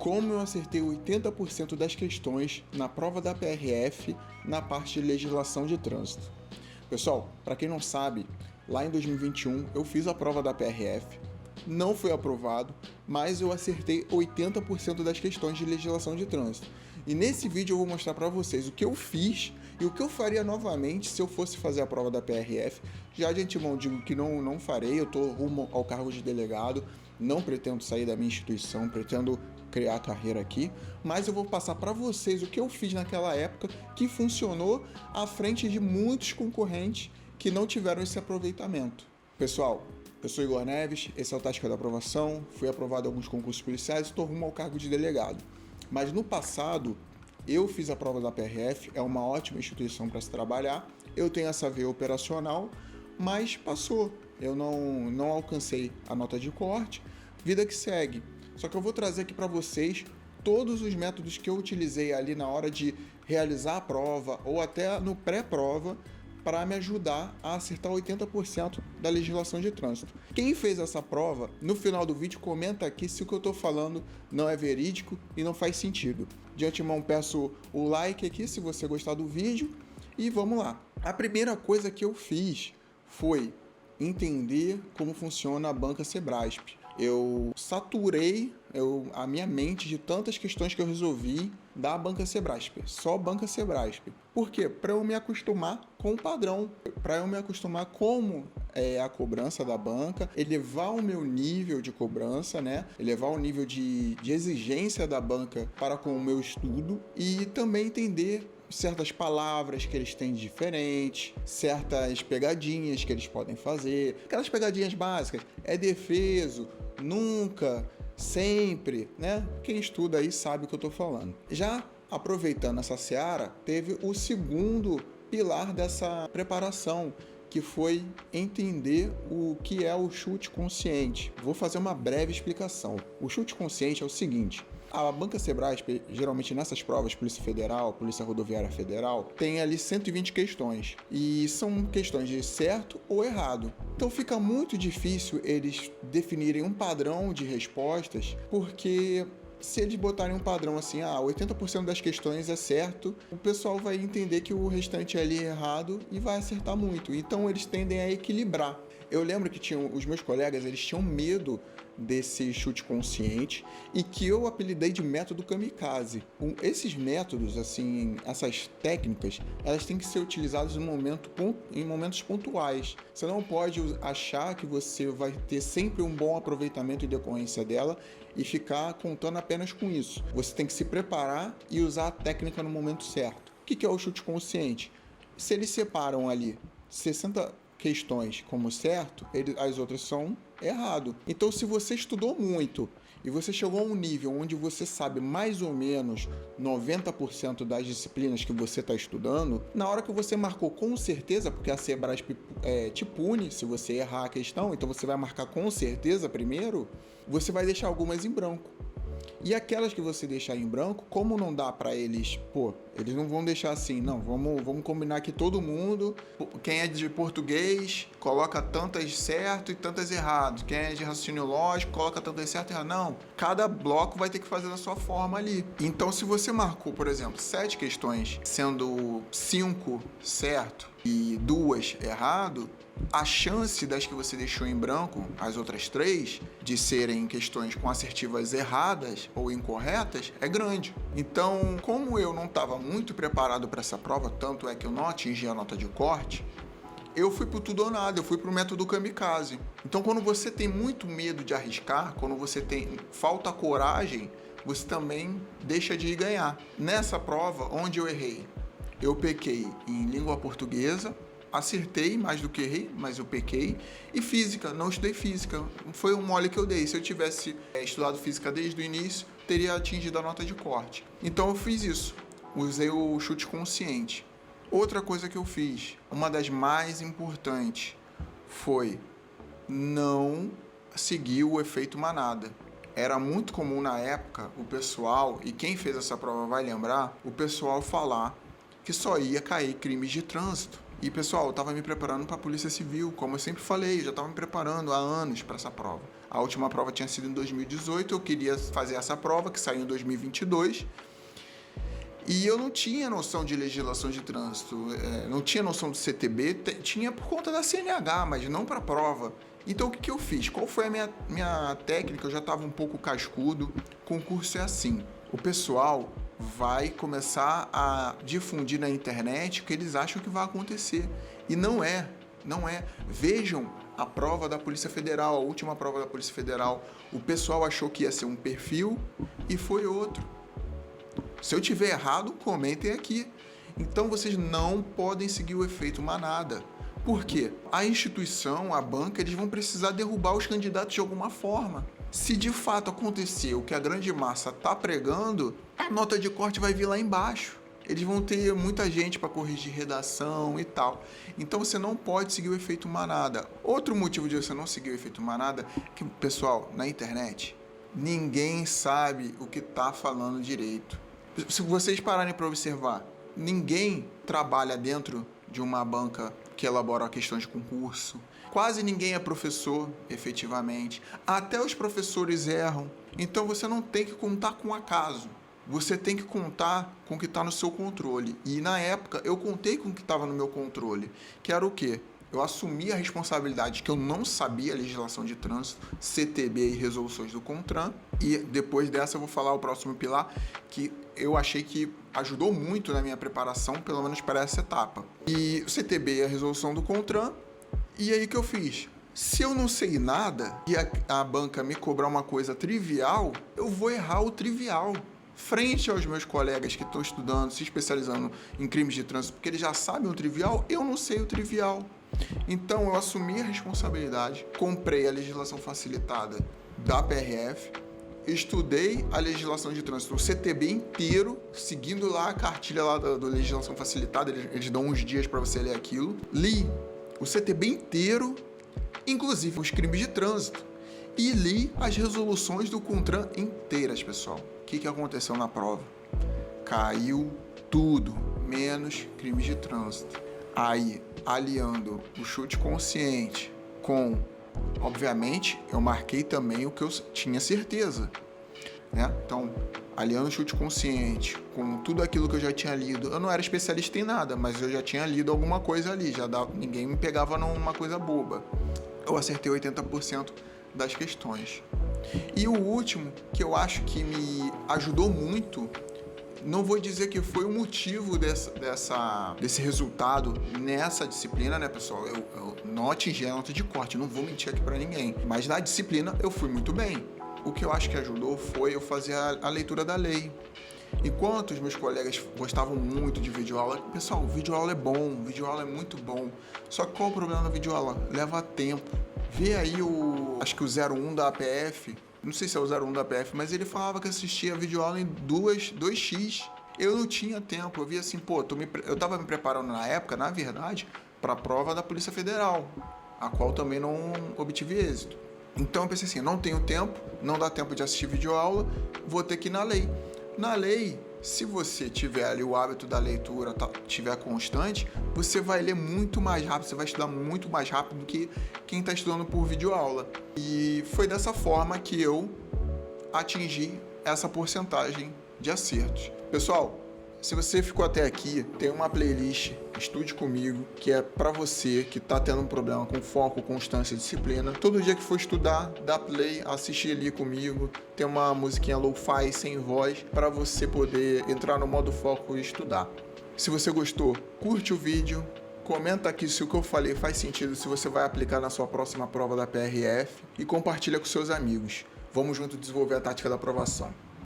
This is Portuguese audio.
como eu acertei 80% das questões na prova da PRF na parte de legislação de trânsito. Pessoal, para quem não sabe, lá em 2021 eu fiz a prova da PRF, não fui aprovado, mas eu acertei 80% das questões de legislação de trânsito. E nesse vídeo eu vou mostrar para vocês o que eu fiz e o que eu faria novamente se eu fosse fazer a prova da PRF. Já de antemão digo que não farei, eu estou rumo ao cargo de delegado, não pretendo sair da minha instituição, pretendo criar carreira aqui, mas eu vou passar para vocês o que eu fiz naquela época que funcionou à frente de muitos concorrentes que não tiveram esse aproveitamento. Pessoal, eu sou Igor Neves, esse é o Tática da Aprovação, fui aprovado em alguns concursos policiais e estou rumo ao cargo de delegado. Mas no passado, eu fiz a prova da PRF, é uma ótima instituição para se trabalhar, eu tenho essa veia operacional, mas passou, eu não alcancei a nota de corte, vida que segue. Só que eu vou trazer aqui para vocês todos os métodos que eu utilizei ali na hora de realizar a prova ou até no pré-prova para me ajudar a acertar 80% da legislação de trânsito. Quem fez essa prova, no final do vídeo, comenta aqui se o que eu estou falando não é verídico e não faz sentido. De antemão, peço o like aqui se você gostar do vídeo e vamos lá. A primeira coisa que eu fiz foi entender como funciona a banca Sebrasp. Eu saturei a minha mente de tantas questões que eu resolvi da banca Sebrasp, só banca Sebrasp. Por quê? Para eu me acostumar com o padrão, para eu me acostumar como é a cobrança da banca, elevar o meu nível de cobrança, né? Elevar o nível de exigência da banca para com o meu estudo e também entender certas palavras que eles têm de diferente, certas pegadinhas que eles podem fazer, aquelas pegadinhas básicas, é defeso, nunca, sempre, né? Quem estuda aí sabe o que eu tô falando. Já aproveitando essa seara, teve o segundo pilar dessa preparação, que foi entender o que é o chute consciente. Vou fazer uma breve explicação. O chute consciente é o seguinte: a banca Sebrasp, geralmente nessas provas, Polícia Federal, Polícia Rodoviária Federal, tem ali 120 questões. E são questões de certo ou errado. Então fica muito difícil eles definirem um padrão de respostas, porque se eles botarem um padrão assim, 80% das questões é certo, o pessoal vai entender que o restante ali é errado e vai acertar muito. Então eles tendem a equilibrar. Eu lembro que os meus colegas, eles tinham medo desse chute consciente e que eu apelidei de método kamikaze. Esses métodos, assim, essas técnicas, elas têm que ser utilizadas em momentos pontuais. Você não pode achar que você vai ter sempre um bom aproveitamento em decorrência dela e ficar contando apenas com isso. Você tem que se preparar e usar a técnica no momento certo. O que é o chute consciente? Se eles separam ali 60 questões como certo, as outras são errado. Então, se você estudou muito e você chegou a um nível onde você sabe mais ou menos 90% das disciplinas que você está estudando, na hora que você marcou com certeza, porque a Sebrasp te pune se você errar a questão, então você vai marcar com certeza primeiro, você vai deixar algumas em branco. E aquelas que você deixar em branco, como não dá para eles, eles não vão deixar assim, não, vamos combinar que todo mundo, quem é de português, coloca tantas certo e tantas errado, quem é de raciocínio lógico, coloca tantas certo e errado, não, cada bloco vai ter que fazer da sua forma ali. Então, se você marcou, por exemplo, 7 questões, sendo 5 certo e 2 errado, a chance das que você deixou em branco, as outras 3, de serem questões com assertivas erradas ou incorretas, é grande. Então, como eu não estava muito preparado para essa prova, tanto é que eu não atingi a nota de corte, eu fui pro tudo ou nada, eu fui pro método kamikaze. Então, quando você tem muito medo de arriscar, quando você falta coragem, você também deixa de ir ganhar. Nessa prova, onde eu errei? Eu pequei em língua portuguesa, acertei mais do que errei, mas eu pequei. E física, não estudei física. Foi um mole que eu dei. Se eu tivesse estudado física desde o início, teria atingido a nota de corte. Então eu fiz isso. Usei o chute consciente. Outra coisa que eu fiz, uma das mais importantes, foi não seguir o efeito manada. Era muito comum na época o pessoal, e quem fez essa prova vai lembrar, o pessoal falar que só ia cair crimes de trânsito. E, pessoal, eu estava me preparando para a Polícia Civil, como eu sempre falei, eu já estava me preparando há anos para essa prova. A última prova tinha sido em 2018, eu queria fazer essa prova, que saiu em 2022, e eu não tinha noção de legislação de trânsito, não tinha noção do CTB, tinha por conta da CNH, mas não para a prova. Então, o que eu fiz? Qual foi a minha técnica? Eu já estava um pouco cascudo. O concurso é assim, o pessoal vai começar a difundir na internet o que eles acham que vai acontecer. E não é. Vejam a prova da Polícia Federal, a última prova da Polícia Federal. O pessoal achou que ia ser um perfil e foi outro. Se eu tiver errado, comentem aqui. Então vocês não podem seguir o efeito manada. Por quê? A instituição, a banca, eles vão precisar derrubar os candidatos de alguma forma. Se de fato acontecer o que a grande massa está pregando, a nota de corte vai vir lá embaixo. Eles vão ter muita gente para corrigir redação e tal. Então você não pode seguir o efeito manada. Outro motivo de você não seguir o efeito manada é que, pessoal, na internet, ninguém sabe o que está falando direito. Se vocês pararem para observar, ninguém trabalha dentro de uma banca que elabora questões de concurso. Quase ninguém é professor, efetivamente. Até os professores erram. Então você não tem que contar com acaso. Você tem que contar com o que está no seu controle. E na época eu contei com o que estava no meu controle. Que era o quê? Eu assumi a responsabilidade que eu não sabia a legislação de trânsito, CTB e resoluções do CONTRAN. E depois dessa eu vou falar o próximo pilar, que eu achei que ajudou muito na minha preparação, pelo menos para essa etapa. E o CTB é a resolução do CONTRAN. E aí que eu fiz? Se eu não sei nada e a banca me cobrar uma coisa trivial, eu vou errar o trivial. Frente aos meus colegas que estão estudando, se especializando em crimes de trânsito, porque eles já sabem o trivial, eu não sei o trivial. Então eu assumi a responsabilidade, comprei a legislação facilitada da PRF, estudei a legislação de trânsito, o CTB inteiro, seguindo lá a cartilha lá da legislação facilitada, eles dão uns dias para você ler aquilo. Li o CTB inteiro, inclusive os crimes de trânsito, e li as resoluções do CONTRAN inteiras, pessoal. O que aconteceu na prova? Caiu tudo, menos crimes de trânsito. Aí, aliando o chute consciente com, obviamente, eu marquei também o que eu tinha certeza, né? Então, aliando o chute consciente com tudo aquilo que eu já tinha lido, eu não era especialista em nada, mas eu já tinha lido alguma coisa ali, ninguém me pegava numa coisa boba. Eu acertei 80% das questões. E o último, que eu acho que me ajudou muito, não vou dizer que foi o motivo desse resultado nessa disciplina, né, pessoal? Eu não atingi a nota de corte, não vou mentir aqui pra ninguém. Mas na disciplina eu fui muito bem. O que eu acho que ajudou foi eu fazer a leitura da lei. Enquanto os meus colegas gostavam muito de videoaula, pessoal, videoaula é bom, videoaula é muito bom. Só que qual o problema da videoaula? Leva tempo. Vê aí acho que o 01 da APF, não sei se é o 01 da APF, mas ele falava que assistia a videoaula em 2x. Eu não tinha tempo, eu via assim, eu tava me preparando na época, na verdade, para a prova da Polícia Federal, a qual também não obtive êxito. Então eu pensei assim, não tenho tempo, não dá tempo de assistir videoaula, vou ter que ir na lei. Na lei, se você tiver ali o hábito da leitura, tiver constante, você vai ler muito mais rápido, você vai estudar muito mais rápido do que quem está estudando por videoaula. E foi dessa forma que eu atingi essa porcentagem de acertos. Pessoal, se você ficou até aqui, tem uma playlist Estude Comigo, que é para você que está tendo um problema com foco, constância e disciplina. Todo dia que for estudar, dá play, assistir ali comigo. Tem uma musiquinha lo-fi, sem voz, para você poder entrar no modo foco e estudar. Se você gostou, curte o vídeo, comenta aqui se o que eu falei faz sentido, se você vai aplicar na sua próxima prova da PRF e compartilha com seus amigos. Vamos junto desenvolver a tática da aprovação.